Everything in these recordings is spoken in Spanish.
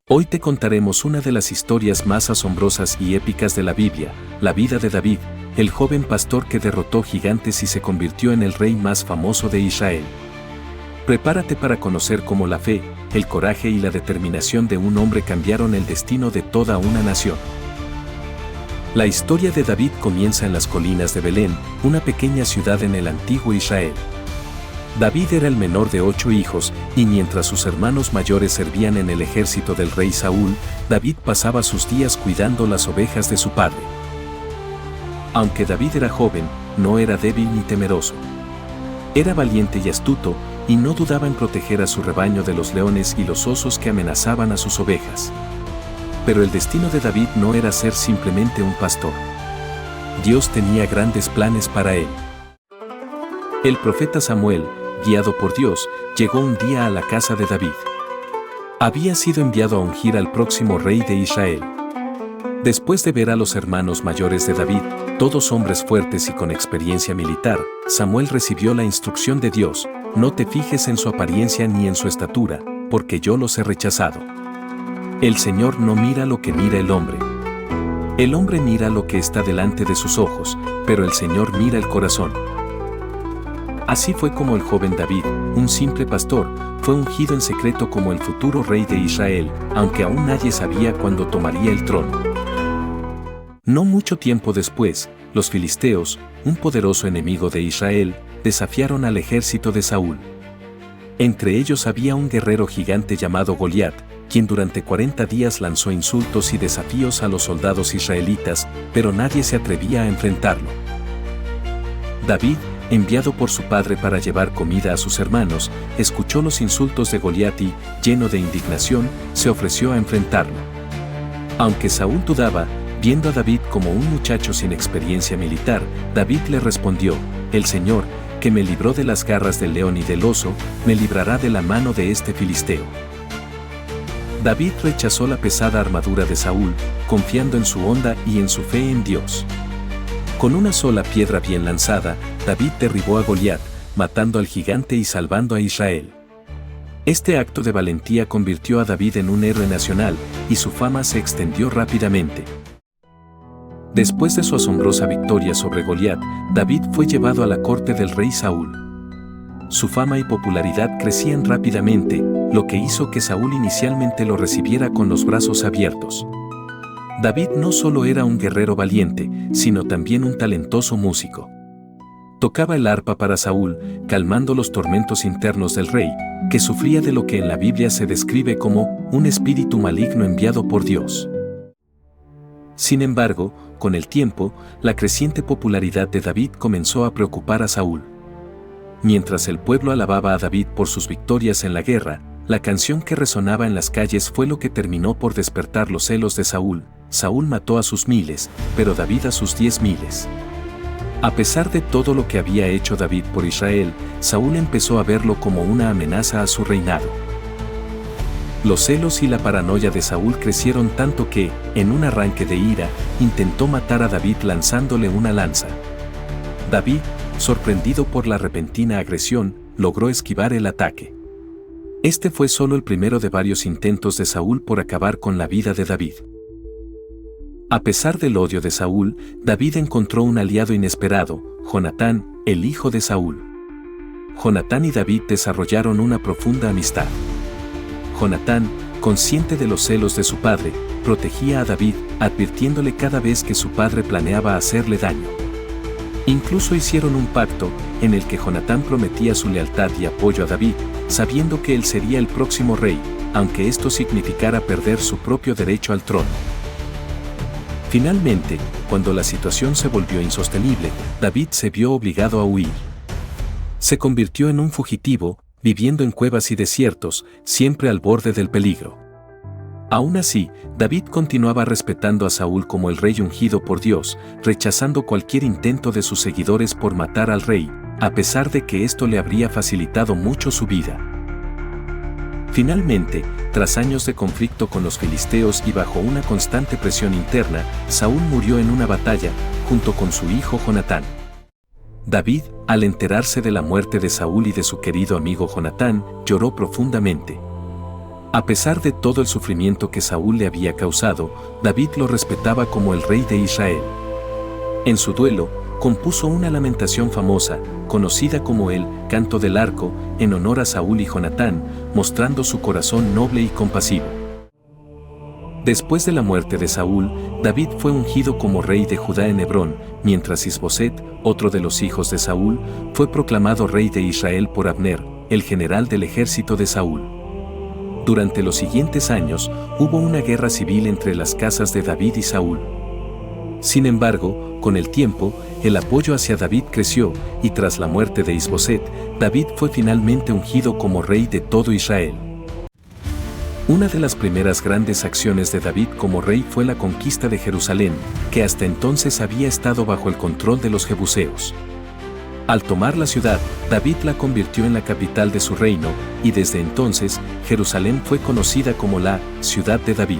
Hoy te contaremos una de las historias más asombrosas y épicas de la Biblia, la vida de David, el joven pastor que derrotó gigantes y se convirtió en el rey más famoso de Israel. Prepárate para conocer cómo la fe, el coraje y la determinación de un hombre cambiaron el destino de toda una nación. La historia de David comienza en las colinas de Belén, una pequeña ciudad en el antiguo Israel. David era el menor de 8 hijos, y mientras sus hermanos mayores servían en el ejército del rey Saúl, David pasaba sus días cuidando las ovejas de su padre. Aunque David era joven, no era débil ni temeroso. Era valiente y astuto, y no dudaba en proteger a su rebaño de los leones y los osos que amenazaban a sus ovejas. Pero el destino de David no era ser simplemente un pastor. Dios tenía grandes planes para él. El profeta Samuel, guiado por Dios, llegó un día a la casa de David. Había sido enviado a ungir al próximo rey de Israel. Después de ver a los hermanos mayores de David, todos hombres fuertes y con experiencia militar, Samuel recibió la instrucción de Dios: no te fijes en su apariencia ni en su estatura, porque yo los he rechazado. El Señor no mira lo que mira el hombre. El hombre mira lo que está delante de sus ojos, pero el Señor mira el corazón. Así fue como el joven David, un simple pastor, fue ungido en secreto como el futuro rey de Israel, aunque aún nadie sabía cuándo tomaría el trono. No mucho tiempo después, los filisteos, un poderoso enemigo de Israel, desafiaron al ejército de Saúl. Entre ellos había un guerrero gigante llamado Goliat, quien durante 40 días lanzó insultos y desafíos a los soldados israelitas, pero nadie se atrevía a enfrentarlo. David, enviado por su padre para llevar comida a sus hermanos, escuchó los insultos de Goliat y, lleno de indignación, se ofreció a enfrentarlo. Aunque Saúl dudaba, viendo a David como un muchacho sin experiencia militar, David le respondió: el Señor, que me libró de las garras del león y del oso, me librará de la mano de este filisteo. David rechazó la pesada armadura de Saúl, confiando en su honra y en su fe en Dios. Con una sola piedra bien lanzada, David derribó a Goliat, matando al gigante y salvando a Israel. Este acto de valentía convirtió a David en un héroe nacional, y su fama se extendió rápidamente. Después de su asombrosa victoria sobre Goliat, David fue llevado a la corte del rey Saúl. Su fama y popularidad crecían rápidamente, lo que hizo que Saúl inicialmente lo recibiera con los brazos abiertos. David no solo era un guerrero valiente, sino también un talentoso músico. Tocaba el arpa para Saúl, calmando los tormentos internos del rey, que sufría de lo que en la Biblia se describe como un espíritu maligno enviado por Dios. Sin embargo, con el tiempo, la creciente popularidad de David comenzó a preocupar a Saúl. Mientras el pueblo alababa a David por sus victorias en la guerra, la canción que resonaba en las calles fue lo que terminó por despertar los celos de Saúl. Saúl mató a sus miles, pero David a sus 10.000. A pesar de todo lo que había hecho David por Israel, Saúl empezó a verlo como una amenaza a su reinado. Los celos y la paranoia de Saúl crecieron tanto que, en un arranque de ira, intentó matar a David lanzándole una lanza. David, sorprendido por la repentina agresión, logró esquivar el ataque. Este fue solo el primero de varios intentos de Saúl por acabar con la vida de David. A pesar del odio de Saúl, David encontró un aliado inesperado, Jonatán, el hijo de Saúl. Jonatán y David desarrollaron una profunda amistad. Jonatán, consciente de los celos de su padre, protegía a David, advirtiéndole cada vez que su padre planeaba hacerle daño. Incluso hicieron un pacto, en el que Jonatán prometía su lealtad y apoyo a David, sabiendo que él sería el próximo rey, aunque esto significara perder su propio derecho al trono. Finalmente, cuando la situación se volvió insostenible, David se vio obligado a huir. Se convirtió en un fugitivo, viviendo en cuevas y desiertos, siempre al borde del peligro. Aún así, David continuaba respetando a Saúl como el rey ungido por Dios, rechazando cualquier intento de sus seguidores por matar al rey, a pesar de que esto le habría facilitado mucho su vida. Finalmente, tras años de conflicto con los filisteos y bajo una constante presión interna, Saúl murió en una batalla, junto con su hijo Jonatán. David, al enterarse de la muerte de Saúl y de su querido amigo Jonatán, lloró profundamente. A pesar de todo el sufrimiento que Saúl le había causado, David lo respetaba como el rey de Israel. En su duelo, compuso una lamentación famosa, conocida como el Canto del Arco, en honor a Saúl y Jonatán, mostrando su corazón noble y compasivo. Después de la muerte de Saúl, David fue ungido como rey de Judá en Hebrón, mientras Isboset, otro de los hijos de Saúl, fue proclamado rey de Israel por Abner, el general del ejército de Saúl. Durante los siguientes años, hubo una guerra civil entre las casas de David y Saúl. Sin embargo, con el tiempo, el apoyo hacia David creció, y tras la muerte de Isboset, David fue finalmente ungido como rey de todo Israel. Una de las primeras grandes acciones de David como rey fue la conquista de Jerusalén, que hasta entonces había estado bajo el control de los jebuseos. Al tomar la ciudad, David la convirtió en la capital de su reino, y desde entonces, Jerusalén fue conocida como la Ciudad de David.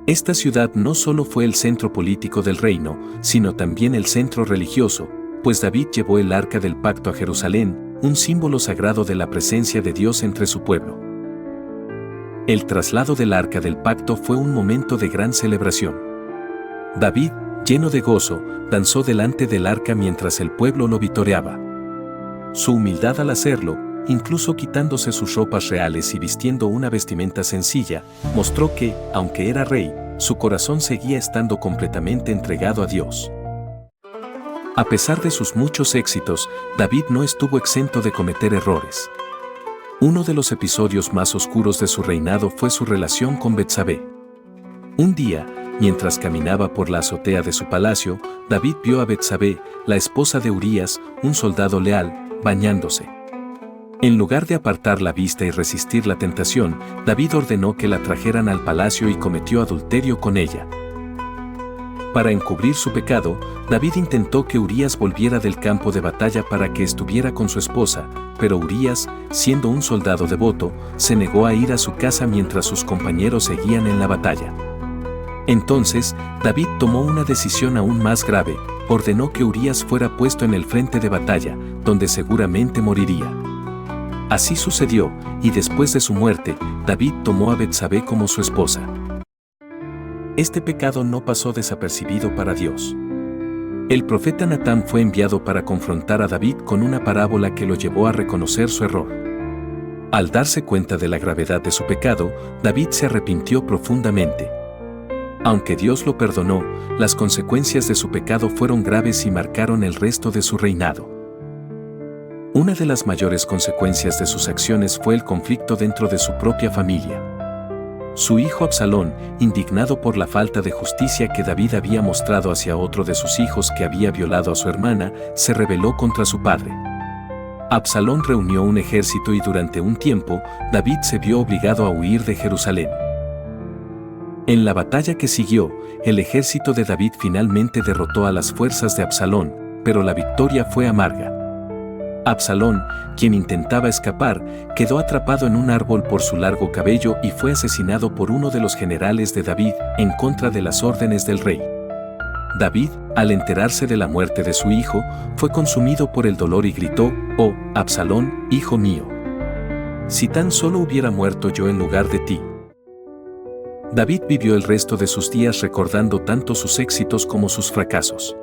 Esta ciudad no solo fue el centro político del reino, sino también el centro religioso, pues David llevó el Arca del Pacto a Jerusalén, un símbolo sagrado de la presencia de Dios entre su pueblo. El traslado del Arca del Pacto fue un momento de gran celebración. David, lleno de gozo, danzó delante del arca mientras el pueblo lo vitoreaba. Su humildad al hacerlo, incluso quitándose sus ropas reales y vistiendo una vestimenta sencilla, mostró que, aunque era rey, su corazón seguía estando completamente entregado a Dios. A pesar de sus muchos éxitos, David no estuvo exento de cometer errores. Uno de los episodios más oscuros de su reinado fue su relación con Betsabé. Un día, mientras caminaba por la azotea de su palacio, David vio a Betsabé, la esposa de Urías, un soldado leal, bañándose. En lugar de apartar la vista y resistir la tentación, David ordenó que la trajeran al palacio y cometió adulterio con ella. Para encubrir su pecado, David intentó que Urías volviera del campo de batalla para que estuviera con su esposa, pero Urías, siendo un soldado devoto, se negó a ir a su casa mientras sus compañeros seguían en la batalla. Entonces, David tomó una decisión aún más grave, ordenó que Urías fuera puesto en el frente de batalla, donde seguramente moriría. Así sucedió, y después de su muerte, David tomó a Betsabé como su esposa. Este pecado no pasó desapercibido para Dios. El profeta Natán fue enviado para confrontar a David con una parábola que lo llevó a reconocer su error. Al darse cuenta de la gravedad de su pecado, David se arrepintió profundamente. Aunque Dios lo perdonó, las consecuencias de su pecado fueron graves y marcaron el resto de su reinado. Una de las mayores consecuencias de sus acciones fue el conflicto dentro de su propia familia. Su hijo Absalón, indignado por la falta de justicia que David había mostrado hacia otro de sus hijos que había violado a su hermana, se rebeló contra su padre. Absalón reunió un ejército y durante un tiempo, David se vio obligado a huir de Jerusalén. En la batalla que siguió, el ejército de David finalmente derrotó a las fuerzas de Absalón, pero la victoria fue amarga. Absalón, quien intentaba escapar, quedó atrapado en un árbol por su largo cabello y fue asesinado por uno de los generales de David en contra de las órdenes del rey. David, al enterarse de la muerte de su hijo, fue consumido por el dolor y gritó: «Oh, Absalón, hijo mío! Si tan solo hubiera muerto yo en lugar de ti». David vivió el resto de sus días recordando tanto sus éxitos como sus fracasos.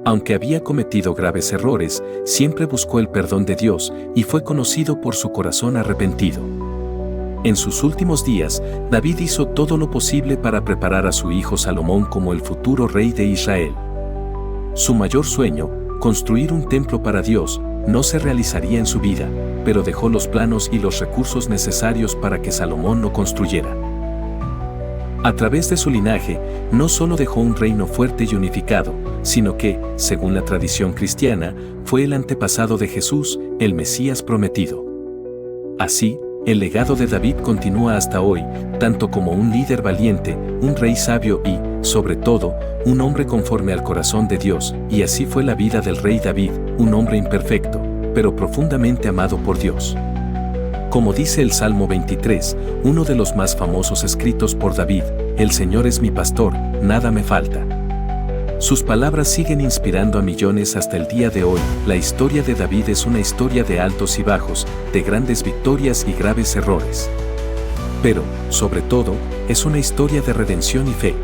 Aunque había cometido graves errores, siempre buscó el perdón de Dios y fue conocido por su corazón arrepentido. En sus últimos días, David hizo todo lo posible para preparar a su hijo Salomón como el futuro rey de Israel. Su mayor sueño, construir un templo para Dios, no se realizaría en su vida, pero dejó los planos y los recursos necesarios para que Salomón lo construyera. A través de su linaje, no solo dejó un reino fuerte y unificado, sino que, según la tradición cristiana, fue el antepasado de Jesús, el Mesías prometido. Así, el legado de David continúa hasta hoy, tanto como un líder valiente, un rey sabio y, sobre todo, un hombre conforme al corazón de Dios, y así fue la vida del rey David, un hombre imperfecto, pero profundamente amado por Dios. Como dice el Salmo 23, uno de los más famosos escritos por David: «El Señor es mi pastor, nada me falta». Sus palabras siguen inspirando a millones hasta el día de hoy. La historia de David es una historia de altos y bajos, de grandes victorias y graves errores. pero, sobre todo, es una historia de redención y fe.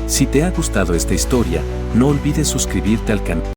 Si te ha gustado esta historia, no olvides suscribirte al canal.